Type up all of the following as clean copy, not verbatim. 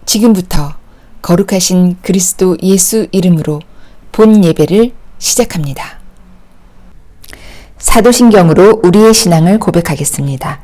지금부터 거룩하신 그리스도 예수 이름으로 본 예배를 시작합니다. 사도신경으로 우리의 신앙을 고백하겠습니다.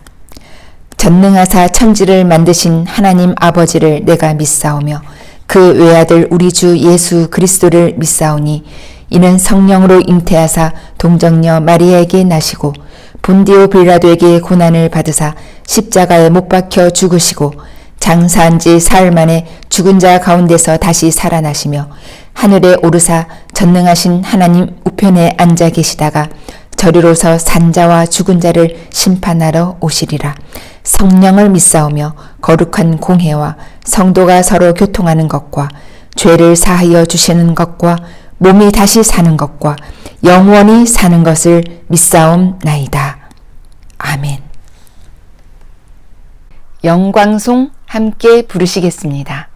전능하사 천지를 만드신 하나님 아버지를 내가 믿사오며 그 외아들 우리 주 예수 그리스도를 믿사오니 이는 성령으로 잉태하사 동정녀 마리아에게 나시고 본디오 빌라도에게 고난을 받으사 십자가에 못 박혀 죽으시고 장사한 지 사흘 만에 죽은 자 가운데서 다시 살아나시며 하늘에 오르사 전능하신 하나님 우편에 앉아 계시다가 저리로서 산자와 죽은 자를 심판하러 오시리라. 성령을 믿사오며 거룩한 공회와 성도가 서로 교통하는 것과 죄를 사하여 주시는 것과 몸이 다시 사는 것과 영원히 사는 것을 믿사옵나이다. 아멘. 영광송 함께 부르시겠습니다.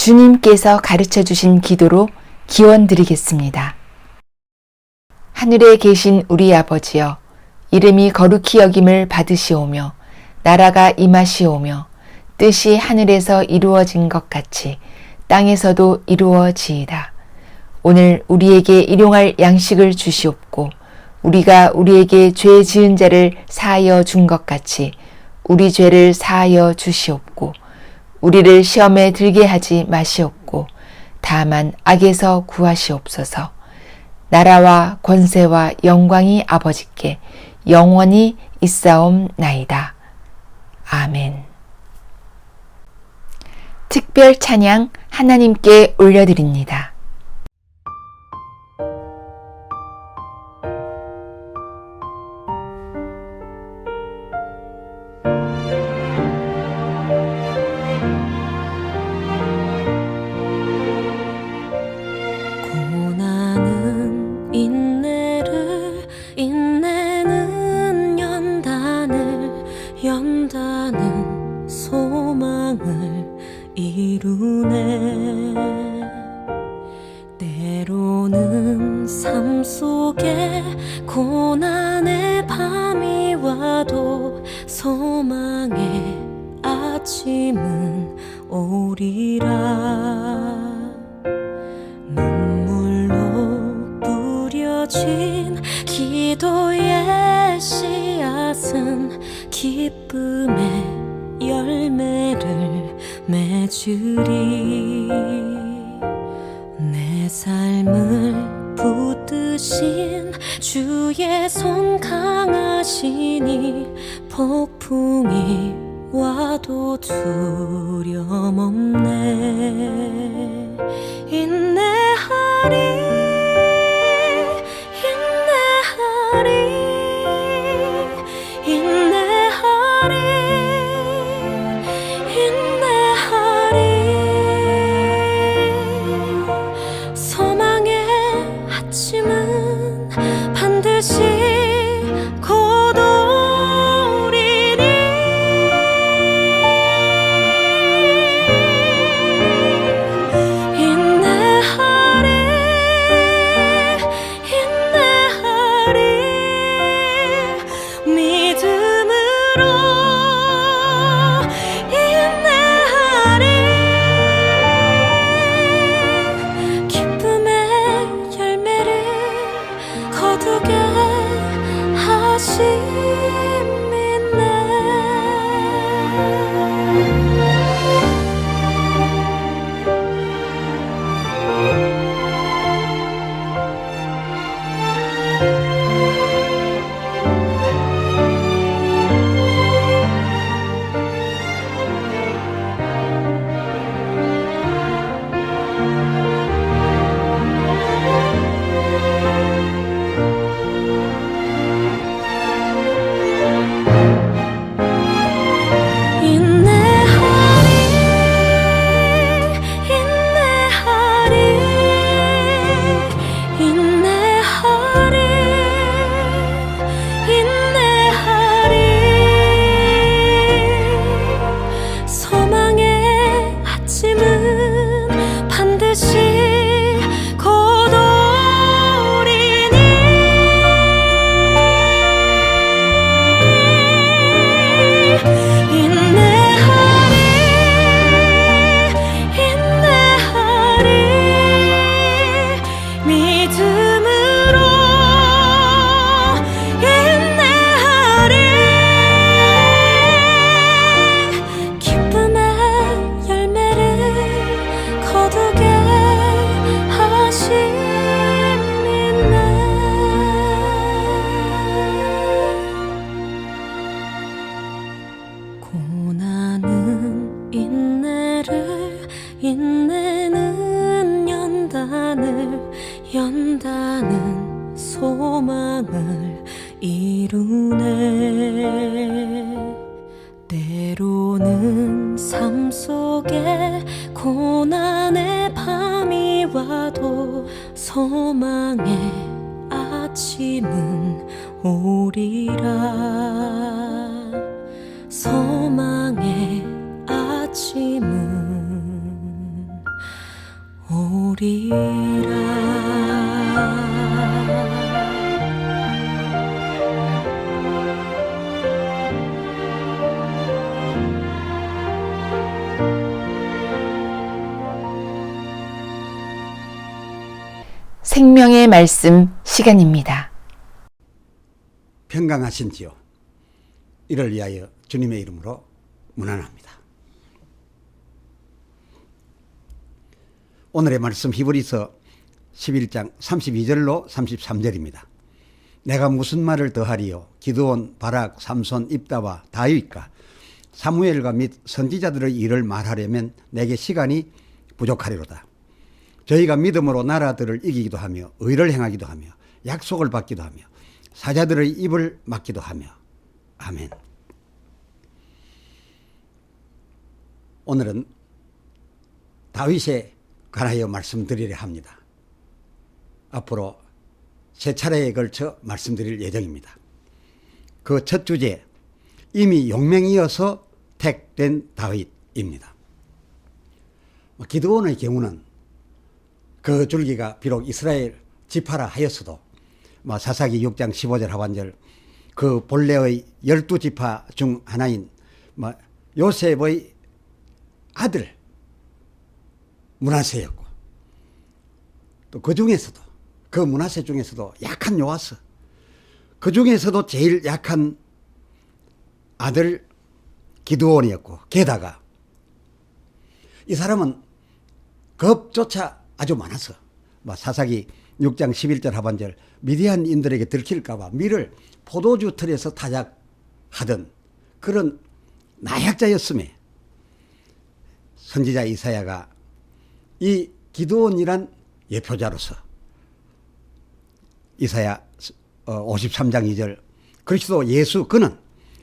주님께서 가르쳐 주신 기도로 기원 드리겠습니다. 하늘에 계신 우리 아버지여, 이름이 거룩히 여김을 받으시오며 나라가 임하시오며 뜻이 하늘에서 이루어진 것 같이 땅에서도 이루어지이다. 오늘 우리에게 일용할 양식을 주시옵고 우리가 우리에게 죄 지은 자를 사하여 준 것 같이 우리 죄를 사하여 주시옵고 우리를 시험에 들게 하지 마시옵고 다만 악에서 구하시옵소서. 나라와 권세와 영광이 아버지께 영원히 있사옵나이다. 아멘. 특별 찬양 하나님께 올려드립니다. 소망의 아침은 오리라. 눈물로 뿌려진 기도의 씨앗은 기쁨의 열매를 맺으리. 내 삶을 붙드신 주의 손 강하시니 폭풍이 와도 두려움 없네. 인내하리 인내하리 인내하리 인내하리. 소망의 아침은 반드시 곧 오리니. 인내하리 인내하리 믿음으로 인내하리. 기쁨의 열매를 거두게 하심이네. 소망의 아침은 반드시 곧 오리니. 인내하리 인내하리 믿음으로 인내하리. 기쁨의 열매를 거두게 하심이네. 고난은 인내를, 인내는 연단을, 연단은 소망을 이루네. 때로는 삶 속에 고난의 밤이 와도 소망의 아침은 오리라. 소망의 아침은 오리라. 생명의 말씀 시간입니다. 평강하신지요. 이를 위하여 주님의 이름으로 문안합니다. 오늘의 말씀 히브리서 11장 32절로 33절입니다. 내가 무슨 말을 더하리요? 기드온, 바락, 삼손, 입다와 다윗과 사무엘과 및 선지자들의 일을 말하려면 내게 시간이 부족하리로다. 저희가 믿음으로 나라들을 이기기도 하며 의를 행하기도 하며 약속을 받기도 하며 사자들의 입을 막기도 하며. 아멘. 오늘은 다윗에 관하여 말씀드리려 합니다. 앞으로 세 차례에 걸쳐 말씀드릴 예정입니다. 그 첫 주제, 이미 용맹이어서 택된 다윗입니다. 기드온의 경우는 그 줄기가 비록 이스라엘 지파라 하였어도 사사기 6장 15절 하반절 그 본래의 12지파 중 하나인 뭐 요셉의 아들 므낫세였고, 또 그 중에서도, 그 므낫세 중에서도 약한 요아스, 그 중에서도 제일 약한 아들 기드온이었고, 게다가 이 사람은 겁조차 아주 많아서 뭐 사사기 6장 11절 하반절 미디안인들에게 들킬까봐 밀을 포도주 틀에서 타작하던 그런 나약자였음에 선지자 이사야가 이 기드온이란 예표자로서 이사야 53장 2절 그리스도 예수 그는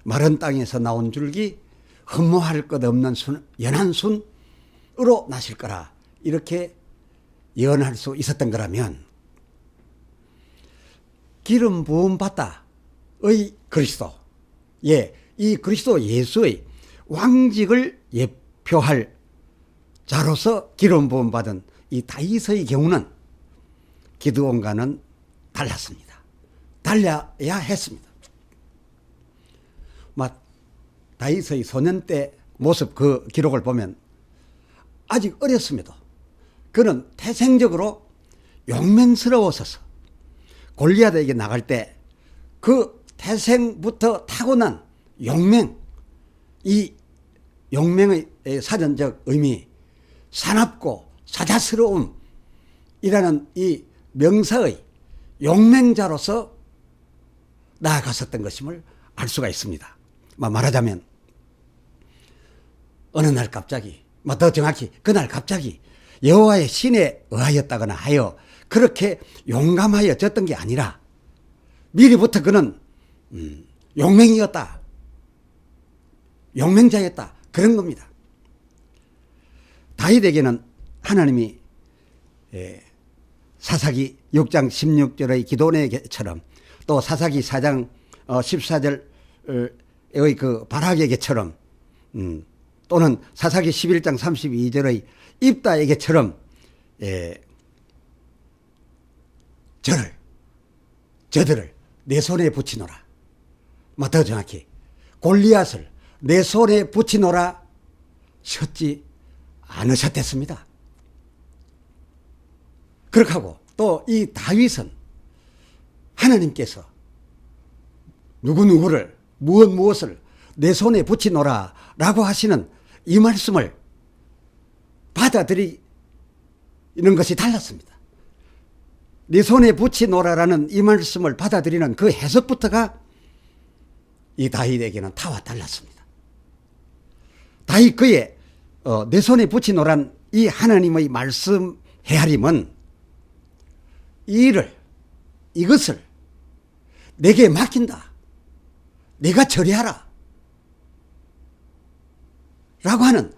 마른 땅에서 나온 줄기 흠모할 것 없는 연한 순으로 나실 거라 이렇게 예언할 수 있었던 거라면, 기름 부음 받다의 그리스도, 이 그리스도 예수의 왕직을 예표할 자로서 기름 부음 받은 이 다윗의 경우는 기드온과는 달랐습니다. 달려야 했습니다. 다윗의 소년 때 모습 그 기록을 보면 아직 어렸음에도 그는 태생적으로 용맹스러웠어서 골리앗에게 나갈 때 그 태생부터 타고난 용맹, 이 용맹의 사전적 의미, 사납고 사자스러움이라는 이 명사의 용맹자로서 나아갔었던 것임을 알 수가 있습니다. 말하자면 어느 날 갑자기, 더 정확히 그날 갑자기 여호와의 신에 의하였다거나 하여 그렇게 용감하여졌던 게 아니라 미리부터 그는 용맹이었다, 용맹자였다, 그런 겁니다. 다윗에게는 하나님이 사사기 6장 16절의 기도원에게처럼 또 사사기 4장 14절의 그 바락에게처럼 또는 사사기 11장 32절의 입다에게처럼 저들을 내 손에 붙이노라, 더 정확히 골리앗을 내 손에 붙이노라 셨지 않으셨댔습니다. 그렇게 하고 또 이 다윗은 하나님께서 누구누구를 무엇을 내 손에 붙이노라 라고 하시는 이 말씀을 받아들이는 것이 달랐습니다. 네 손에 붙이노라라는 이 말씀을 받아들이는 그 해석부터가 이 다윗에게는 타와 달랐습니다. 다윗 그의 내 손에 붙이노란 이 하나님의 말씀 헤아림은 이것을 내게 맡긴다, 내가 처리하라 라고 하는,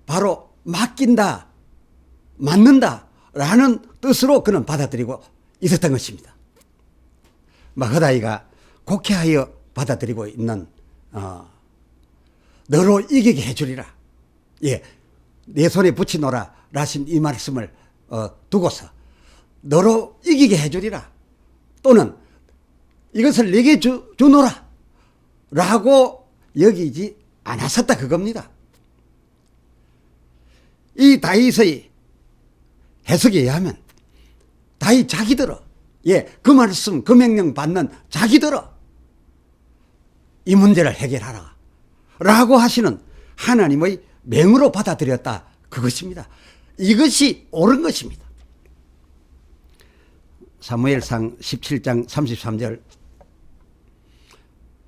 바로 맡긴다, 맡는다 라는 뜻으로 그는 받아들이고 있었던 것입니다. 마그다이가 곡해하여 받아들이고 있는 너로 이기게 해주리라, 내 손에 붙이노라 라신 이 말씀을 두고서 너로 이기게 해주리라, 또는 이것을 내게 주노라 라고 여기지 않았었다, 그겁니다. 이 다윗의 해석에 의하면 다윗 자기들어, 그 말씀, 그 명령 받는 자기들어 이 문제를 해결하라 라고 하시는 하나님의 명으로 받아들였다, 그것입니다. 이것이 옳은 것입니다. 사무엘상 17장 33절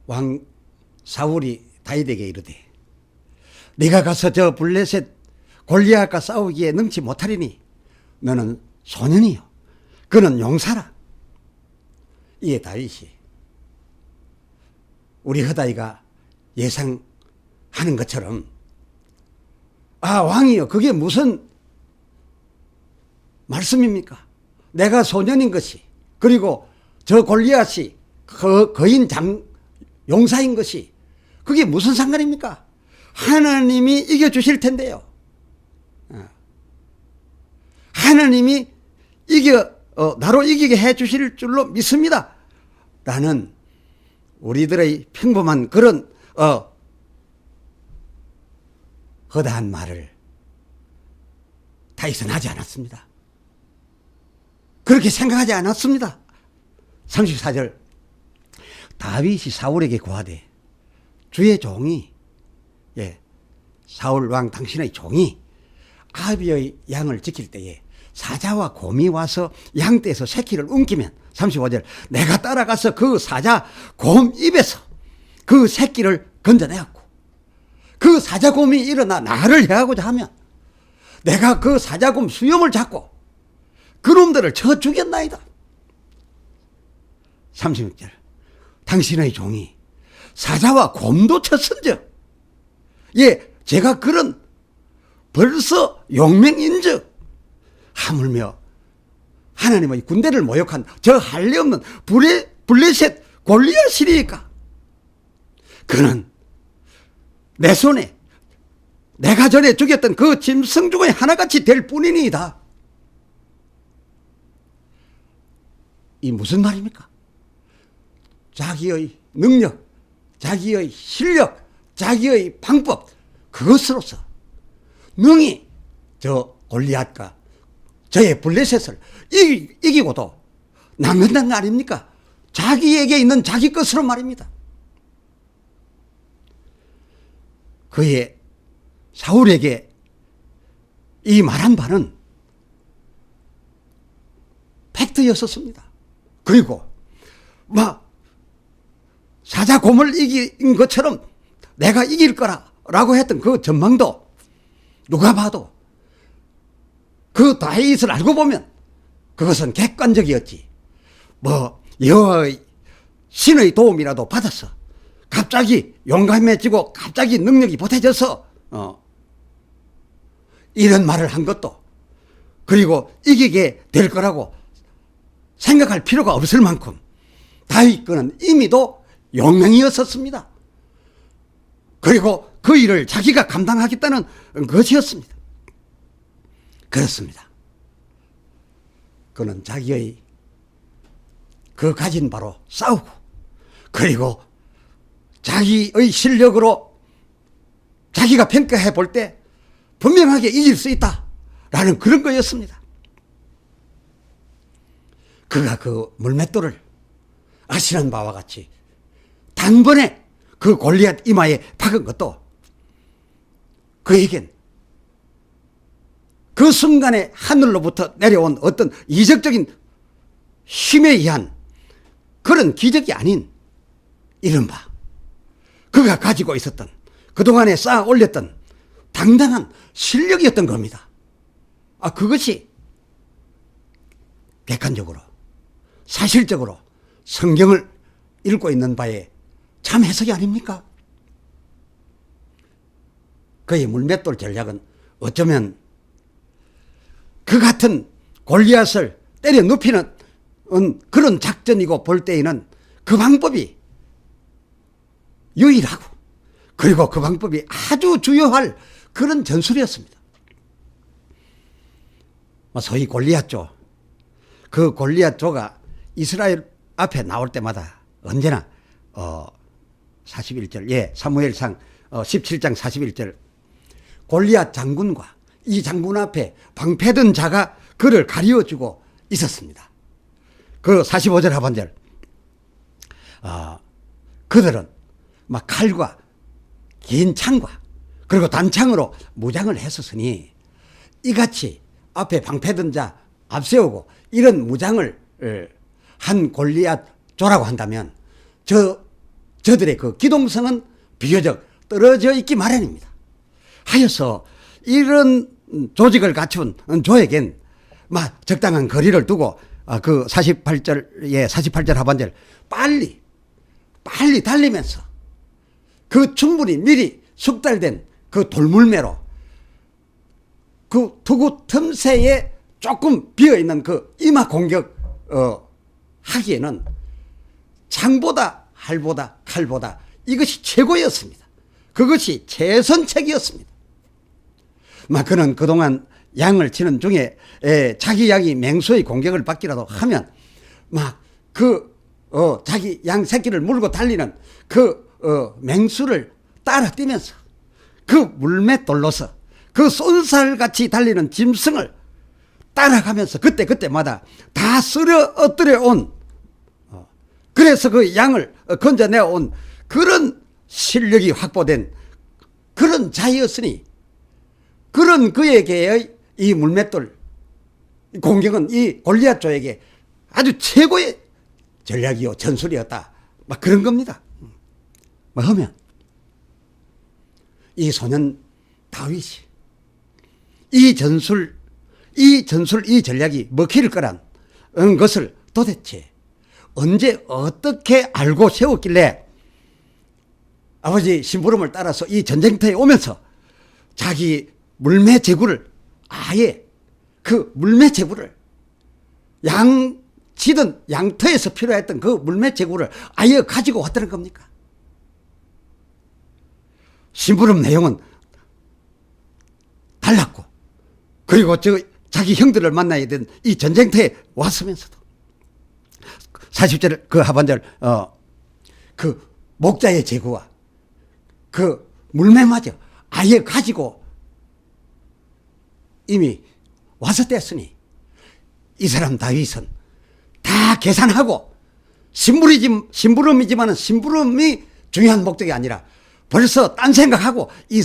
왕 사울이 다윗에게 이르되 네가 가서 저 블레셋 골리앗과 싸우기에 능치 못하리니 너는 소년이요 그는 용사라. 이에 다윗이 우리 허다이가 예상하는 것처럼 왕이요 그게 무슨 말씀입니까? 내가 소년인 것이, 그리고 저 골리앗이 거인 용사인 것이 그게 무슨 상관입니까? 하나님이 이겨주실 텐데요. 하나님이 나로 이기게 해주실 줄로 믿습니다 라는 우리들의 평범한 그런 허다한 말을 다윗은 하지 않았습니다. 그렇게 생각하지 않았습니다. 34절 다윗이 사울에게 고하되 주의 종이 사울 왕 당신의 종이 아비의 양을 지킬 때에 사자와 곰이 와서 양떼에서 새끼를 움키면 35절 내가 따라가서 그 사자 곰 입에서 그 새끼를 건져내었고 그 사자 곰이 일어나 나를 해하고자 하면 내가 그 사자 곰 수염을 잡고 그놈들을 쳐 죽였나이다. 36절 당신의 종이 사자와 곰도 쳤은즉 제가 그런 벌써 용맹인즉 하물며 하나님의 군대를 모욕한 저 할례 없는 블레셋 골리앗이리까 그는 내 손에 내가 전에 죽였던 그 짐승 중에 하나같이 될 뿐이니이다. 이 무슨 말입니까? 자기의 능력, 자기의 실력, 자기의 방법 그것으로서 능히 저 골리앗과 저의 블레셋을 이기고도 남는다는 거 아닙니까? 자기에게 있는 자기 것으로 말입니다. 그의 사울에게 이 말한 바는 팩트였었습니다. 그리고 사자 곰을 이긴 것처럼 내가 이길 거라고 했던 그 전망도 누가 봐도 그 다윗을 알고 보면 그것은 객관적이었지. 여호와의 신의 도움이라도 받아서 갑자기 용감해지고 갑자기 능력이 보태져서 이런 말을 한 것도 그리고 이기게 될 거라고 생각할 필요가 없을 만큼 다윗 거는 이미도 용맹이었었습니다. 그리고 그 일을 자기가 감당하겠다는 것이었습니다. 그렇습니다. 그는 자기의 그 가진 바로 싸우고 그리고 자기의 실력으로 자기가 평가해 볼 때 분명하게 이길 수 있다라는 그런 거였습니다. 그가 그 물맷돌을 아시는 바와 같이 단번에 그 골리앗 이마에 박은 것도 그에겐 그 순간에 하늘로부터 내려온 어떤 이적적인 힘에 의한 그런 기적이 아닌 이른바 그가 가지고 있었던 그동안에 쌓아 올렸던 당당한 실력이었던 겁니다. 그것이 객관적으로 사실적으로 성경을 읽고 있는 바에 참 해석이 아닙니까? 그의 물맷돌 전략은 어쩌면 그 같은 골리앗을 때려 눕히는 그런 작전이고 볼 때에는 그 방법이 유일하고 그리고 그 방법이 아주 주요할 그런 전술이었습니다. 소위 골리앗조, 그 골리앗조가 이스라엘 앞에 나올 때마다 언제나 41절 사무엘상 17장 41절 골리앗 장군과 이 장군 앞에 방패든 자가 그를 가리워주고 있었습니다. 그 45절 하반절 그들은 막 칼과 긴 창과 그리고 단창으로 무장을 했었으니 이같이 앞에 방패든 자 앞세우고 이런 무장을 한 골리앗조라고 한다면 저들의 그 기동성은 비교적 떨어져 있기 마련입니다. 하여서 이런 조직을 갖춘 조에겐 적당한 거리를 두고 그 48절 하반절 빨리 달리면서 그 충분히 미리 숙달된 그 돌물매로 그 투구 틈새에 조금 비어있는 그 이마 공격 하기에는 창보다 활보다 칼보다 이것이 최고였습니다. 그것이 최선책이었습니다. 그는 그동안 양을 치는 중에 자기 양이 맹수의 공격을 받기라도 하면 그 자기 양 새끼를 물고 달리는 그 맹수를 따라 뛰면서 그 물맷돌로서 그 쏜살같이 달리는 짐승을 따라가면서 그때마다 다 쓸어 엎드려 온 그래서 그 양을 건져내어 온 그런 실력이 확보된 그런 자였으니 그런 그에게의 이 물맷돌 공격은 이 골리앗조에게 아주 최고의 전략이요 전술이었다. 막 그런 겁니다. 뭐 하면 이 소년 다윗이 이 전술, 이 전략이 먹힐 거란 것을 도대체 언제 어떻게 알고 세웠길래 아버지 심부름을 따라서 이 전쟁터에 오면서 자기 물매 제구를 아예 그 물매 제구를 치던 양터에서 필요했던 그 물매 제구를 아예 가지고 왔다는 겁니까? 심부름 내용은 달랐고 그리고 자기 형들을 만나야 된 이 전쟁터에 왔으면서도 40절 그 하반절 그 목자의 제구와 그 물매마저 아예 가지고 이미 와서 뗐으니 이 사람 다윗은 다 계산하고 심부름이지만 심부름이 중요한 목적이 아니라 벌써 딴 생각하고 이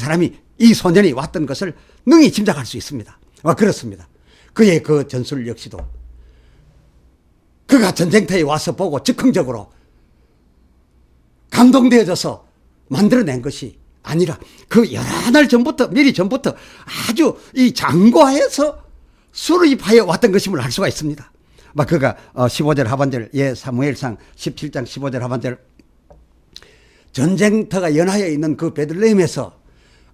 소년이 왔던 것을 능히 짐작할 수 있습니다. 그렇습니다. 그의 그 전술 역시도 그가 전쟁터에 와서 보고 즉흥적으로 감동되어져서 만들어낸 것이 아니라 그 여러 날 전부터 미리 전부터 아주 이 장고하여서 수립하여 왔던 것임을 알 수가 있습니다. 그가 15절 하반절 사무엘상 17장 15절 하반절 전쟁터가 연하여 있는 그 베들레헴에서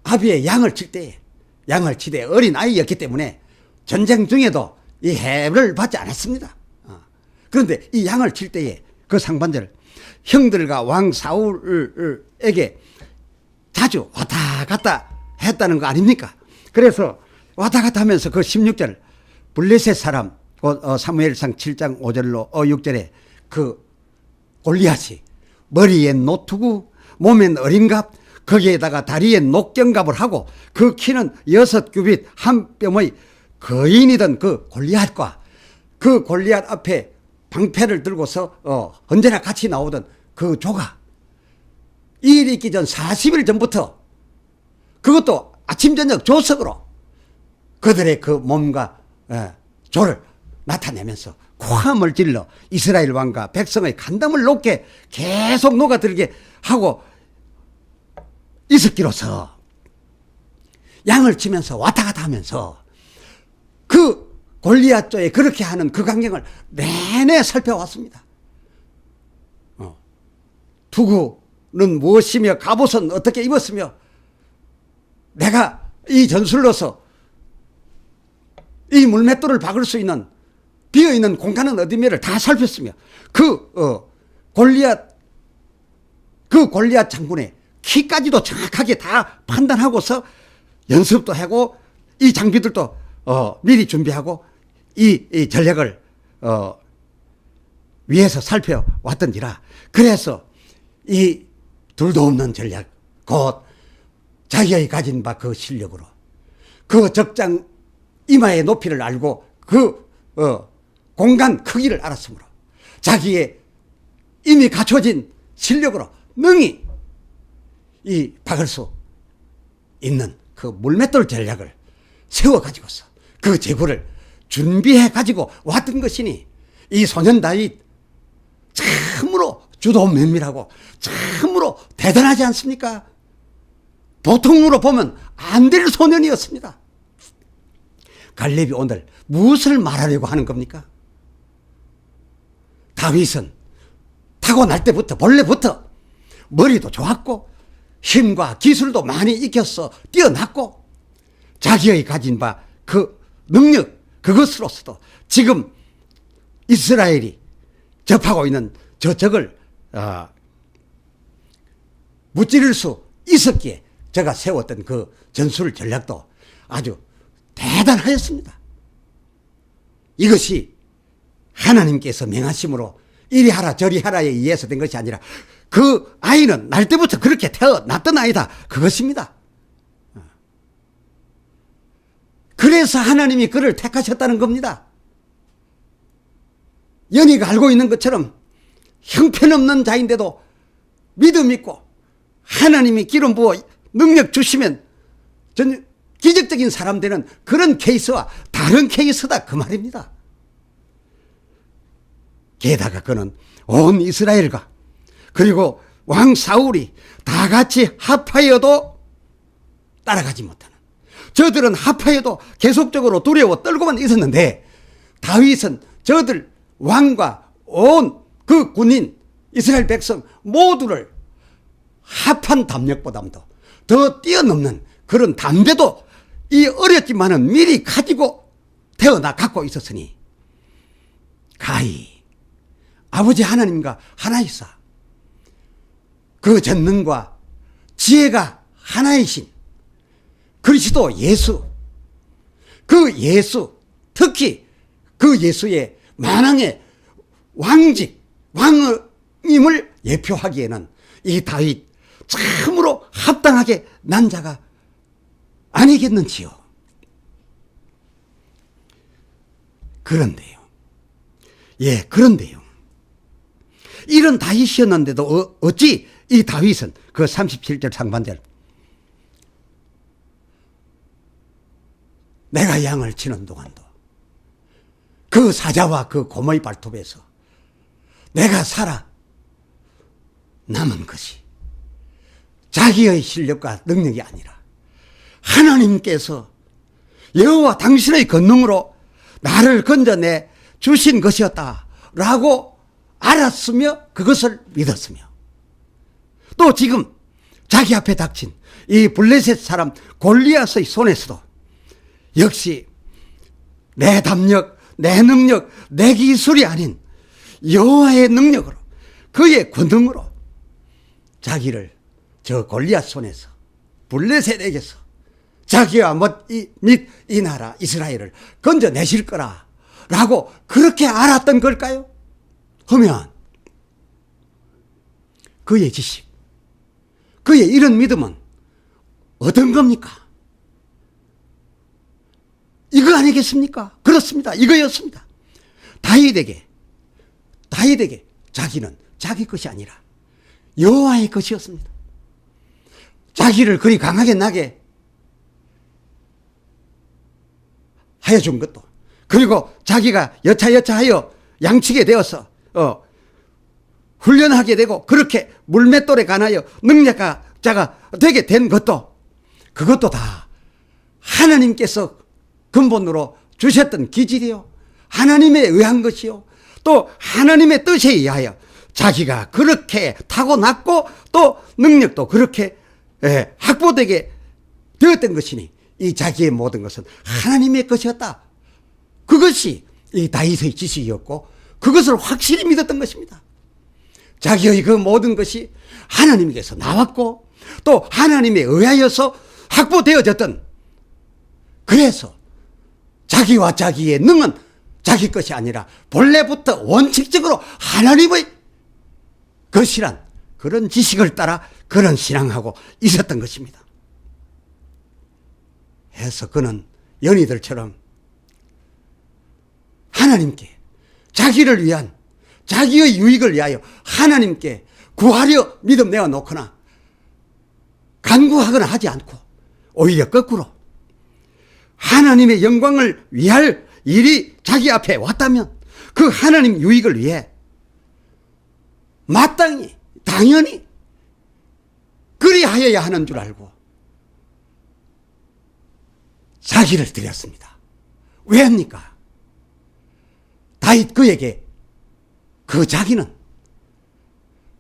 아비의 양을 칠 때에 어린 아이였기 때문에 전쟁 중에도 이 해를 받지 않았습니다. 그런데 이 양을 칠 때에 그 상반절 형들과 왕 사울에게 자주 왔다 갔다 했다는 거 아닙니까? 그래서 왔다 갔다 하면서 그 16절 블레셋 사람 사무엘상 7장 5절로 6절에 그 골리앗이 머리엔 노투구 몸엔 어린갑 거기에다가 다리에 녹경갑을 하고 그 키는 6규빗 한 뼘의 거인이던 그 골리앗과 그 골리앗 앞에 방패를 들고서 언제나 같이 나오던 그 조가 이 일이 있기 전 40일 전부터 그것도 아침 저녁 조석으로 그들의 그 몸과 조를 나타내면서 고함을 질러 이스라엘 왕과 백성의 간담을 높게 계속 녹아들게 하고 있었기로서 양을 치면서 왔다 갔다 하면서 그 골리앗조에 그렇게 하는 그 광경을 내내 살펴왔습니다. 투구는 무엇이며 갑옷은 어떻게 입었으며 내가 이 전술로서 이 물맷돌을 박을 수 있는 비어있는 공간은 어디며를 다 살폈으며 그 골리앗 장군의 키까지도 정확하게 다 판단하고서 연습도 하고 이 장비들도 미리 준비하고 이 전략을 위에서 살펴왔던지라 그래서 이 둘도 없는 전략 곧 자기의 가진 바 그 실력으로 그 적장 이마의 높이를 알고 그 공간 크기를 알았으므로 자기의 이미 갖춰진 실력으로 능히 이 박을 수 있는 그 물맷돌 전략을 세워가지고서 그 제구를 준비해가지고 왔던 것이니 이 소년 다윗 참으로 주도 면밀하고 참으로 대단하지 않습니까? 보통으로 보면 안 될 소년이었습니다. 갈렙이 오늘 무엇을 말하려고 하는 겁니까? 다윗은 타고날 때부터 본래부터 머리도 좋았고 힘과 기술도 많이 익혀서 뛰어났고 자기의 가진 바 그 능력 그것으로서도 지금 이스라엘이 접하고 있는 저 적을 무찌를 수 있었기에 제가 세웠던 그 전술 전략도 아주 대단하였습니다. 이것이 하나님께서 명하심으로 이리 하라 저리 하라에 의해서 된 것이 아니라 그 아이는 날 때부터 그렇게 태어났던 아이다. 그것입니다. 그래서 하나님이 그를 택하셨다는 겁니다. 연희가 알고 있는 것처럼 형편없는 자인데도 믿음 있고 하나님이 기름 부어 능력 주시면 전 기적적인 사람 되는 그런 케이스와 다른 케이스다 그 말입니다. 게다가 그는 온 이스라엘과 그리고 왕 사울이 다 같이 합하여도 따라가지 못하는, 저들은 합하여도 계속적으로 두려워 떨고만 있었는데 다윗은 저들 왕과 온 그 군인 이스라엘 백성 모두를 합한 담력보다도 더 뛰어넘는 그런 담대도 이 어렸지만은 미리 가지고 갖고 있었으니 가히 아버지 하나님과 하나이사 그 전능과 지혜가 하나이신 그리스도 예수, 그 예수, 특히 그 예수의 만왕의 왕임을 예표하기에는 이 다윗 참으로 합당하게 난 자가 아니겠는지요. 그런데요. 이런 다윗이었는데도 어찌 이 다윗은 그 37절 상반절 내가 양을 치는 동안도 그 사자와 그 곰의 발톱에서 내가 살아 남은 것이 자기의 실력과 능력이 아니라 하나님께서 여호와 당신의 권능으로 나를 건져내 주신 것이었다라고 알았으며 그것을 믿었으며 또 지금 자기 앞에 닥친 이 블레셋 사람 골리앗의 손에서도 역시 내 담력, 내 능력, 내 기술이 아닌 여호와의 능력으로 그의 권능으로 자기를 저 골리앗 손에서 블레셋에게서 자기와 및 이 나라 이스라엘을 건져내실 거라 라고 그렇게 알았던 걸까요? 하면 그의 지식, 그의 이런 믿음은 어떤 겁니까? 이거 아니겠습니까? 그렇습니다. 이거였습니다. 다윗에게 자기는 자기 것이 아니라 여호와의 것이었습니다. 자기를 그리 강하게 나게 하여 준 것도, 그리고 자기가 여차하여 양치게 되어서 훈련하게 되고 그렇게 물맷돌에 관하여 능력자가 되게 된 것도, 그것도 다 하나님께서 근본으로 주셨던 기질이요, 하나님에 의한 것이요, 또 하나님의 뜻에 의하여 자기가 그렇게 타고났고 또 능력도 그렇게 확보되게 되었던 것이니 이 자기의 모든 것은 하나님의 것이었다. 그것이 이 다윗의 지식이었고 그것을 확실히 믿었던 것입니다. 자기의 그 모든 것이 하나님께서 나왔고 또 하나님에 의하여서 확보되어졌던, 그래서 자기와 자기의 능은 자기 것이 아니라 본래부터 원칙적으로 하나님의 것이란 그런 지식을 따라 그런 신앙하고 있었던 것입니다. 해서 그는 연희들처럼 하나님께 자기를 위한, 자기의 유익을 위하여 하나님께 구하려 믿음 내어놓거나 간구하거나 하지 않고 오히려 거꾸로 하나님의 영광을 위할 일이 자기 앞에 왔다면 그 하나님 유익을 위해 마땅히 당연히 그리하여야 하는 줄 알고 자기를 드렸습니다. 왜 합니까? 다윗 그에게 그 자기는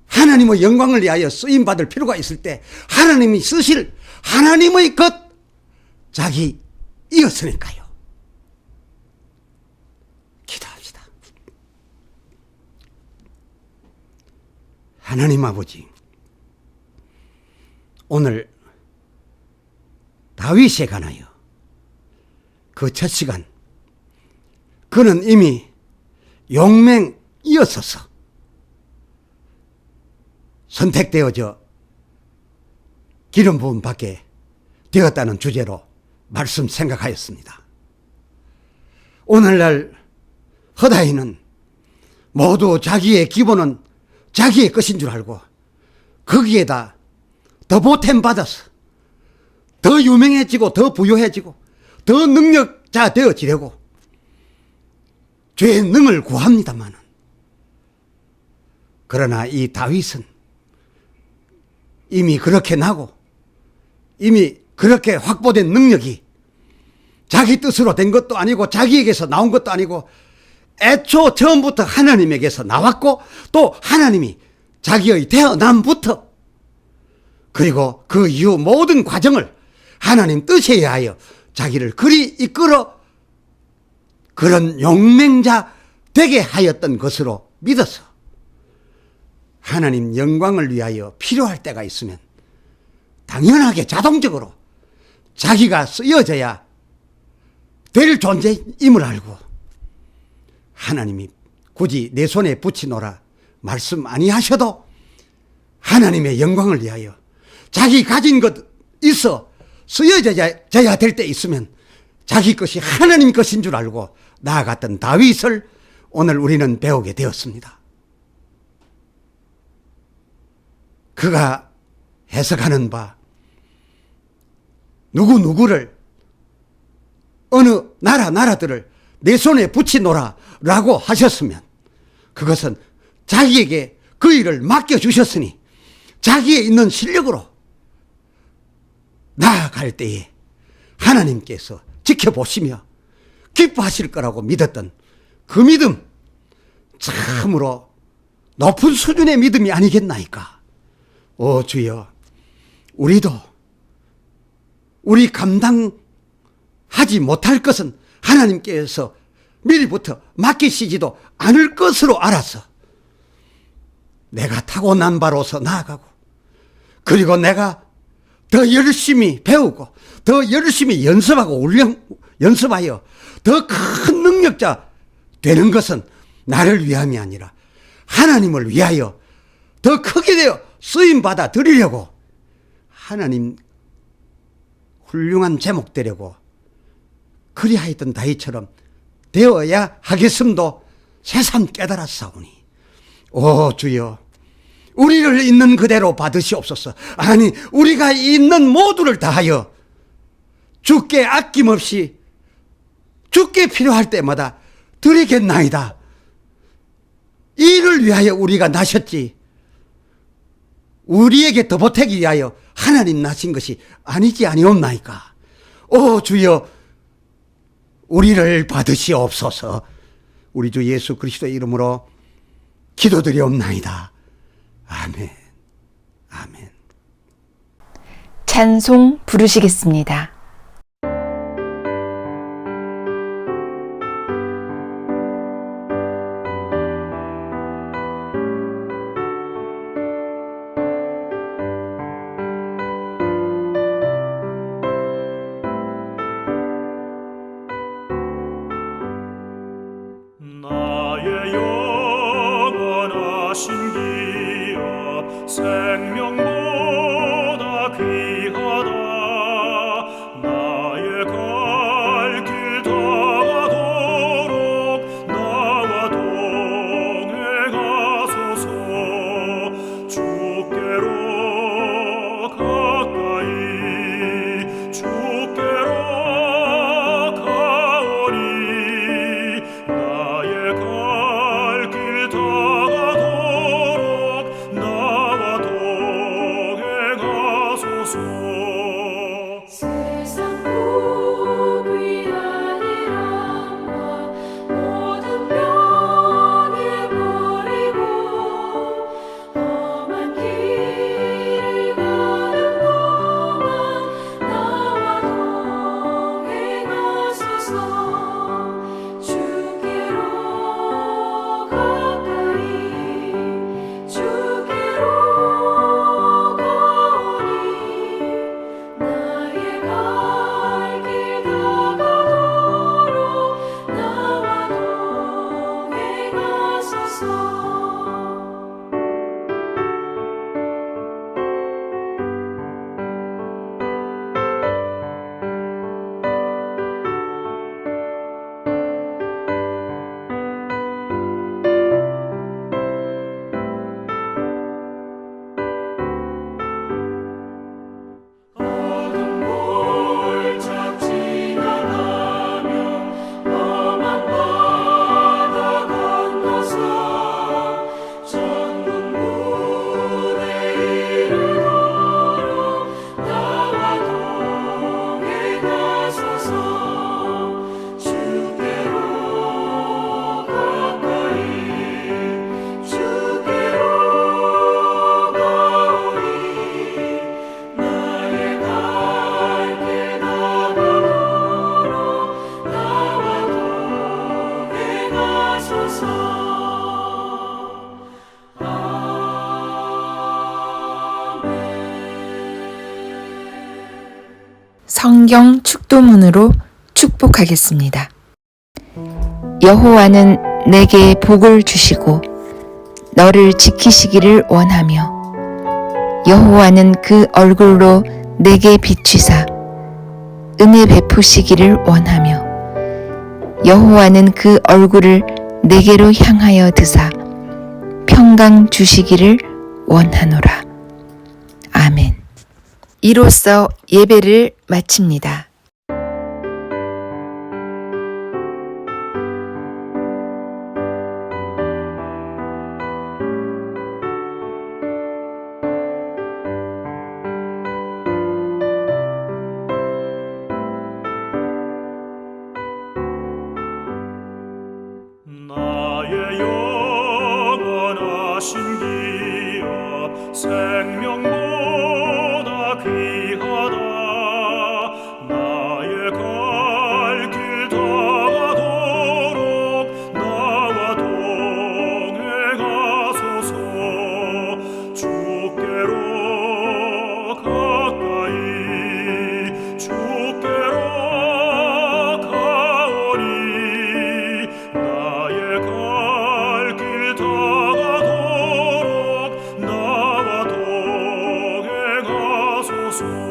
하나님의 영광을 위하여 쓰임받을 필요가 있을 때 하나님이 쓰실 하나님의 것 자기이었으니까요. 기도합시다. 하나님 아버지, 오늘 다윗에 관하여 그 첫 시간 그는 이미 용맹이었어서 선택되어져 기름 부음 받게 되었다는 주제로 말씀 생각하였습니다. 오늘날 허다이는 모두 자기의 기본은 자기의 것인 줄 알고 거기에다 더 보탬 받아서 더 유명해지고 더 부유해지고 더 능력자 되어지려고 죄의 능을 구합니다만, 그러나 이 다윗은 이미 그렇게 나고 이미 그렇게 확보된 능력이 자기 뜻으로 된 것도 아니고 자기에게서 나온 것도 아니고 애초 처음부터 하나님에게서 나왔고 또 하나님이 자기의 태어남부터 그리고 그 이후 모든 과정을 하나님 뜻에 의하여 자기를 그리 이끌어 그런 용맹자 되게 하였던 것으로 믿어서 하나님 영광을 위하여 필요할 때가 있으면 당연하게 자동적으로 자기가 쓰여져야 될 존재임을 알고 하나님이 굳이 내 손에 붙이노라 말씀 아니하셔도 하나님의 영광을 위하여 자기 가진 것 있어 쓰여져야 될 때 있으면 자기 것이 하나님 것인 줄 알고 나아갔던 다윗을 오늘 우리는 배우게 되었습니다. 그가 해석하는 바 누구를 어느 나라들을 내 손에 붙이노라 라고 하셨으면 그것은 자기에게 그 일을 맡겨주셨으니 자기에 있는 실력으로 나아갈 때에 하나님께서 지켜보시며 기뻐하실 거라고 믿었던 그 믿음, 참으로 높은 수준의 믿음이 아니겠나이까. 오 주여, 우리도 우리 감당하지 못할 것은 하나님께서 미리부터 맡기시지도 않을 것으로 알아서 내가 타고난 바로서 나아가고 그리고 내가 더 열심히 배우고 더 열심히 연습하고 연습하여 더 큰 능력자 되는 것은 나를 위함이 아니라 하나님을 위하여 더 크게 되어 쓰임받아 드리려고 하나님 훌륭한 제목 되려고 그리하였던 다윗처럼 되어야 하겠음도 새삼 깨달았사오니 오 주여, 우리를 있는 그대로 받으시옵소서. 아니 우리가 있는 모두를 다하여 주께 아낌없이 주께 필요할 때마다 드리겠나이다. 이를 위하여 우리가 나셨지 우리에게 더 보태기 위하여 하나님 나신 것이 아니지 아니옵나이까. 오 주여, 우리를 받으시옵소서. 우리 주 예수 그리스도의 이름으로 기도드리옵나이다. 아멘. 아멘. 찬송 부르시겠습니다. 나의 영원하신 기업 생명보다 귀하다. 나의 갈 길 다가도록 나와 동행하소서. 주께로 가까이 주께로 가오니 나의 갈 길 다가도록 나와 동행하소서. 세상 복 위하리라 모든 병에 버리고 험한 길을 가는 동안 나와 동행하소서. 주께로 가까이 주께로 가오니 성경 축도문으로 축복하겠습니다. 여호와는 내게 복을 주시고 너를 지키시기를 원하며 여호와는 그 얼굴로 내게 비추사 은혜 베푸시기를 원하며 여호와는 그 얼굴을 내게로 향하여 드사 평강 주시기를 원하노라. 아멘. 이로써 예배를 마칩니다. 나의 영원하신 기업 생명보다 귀하다. 나의 갈 길 다가도록 나와 동행하소서. 주께로 가까이 주께로 가오니 나의 갈 길 다가도록 나와 동행하소서.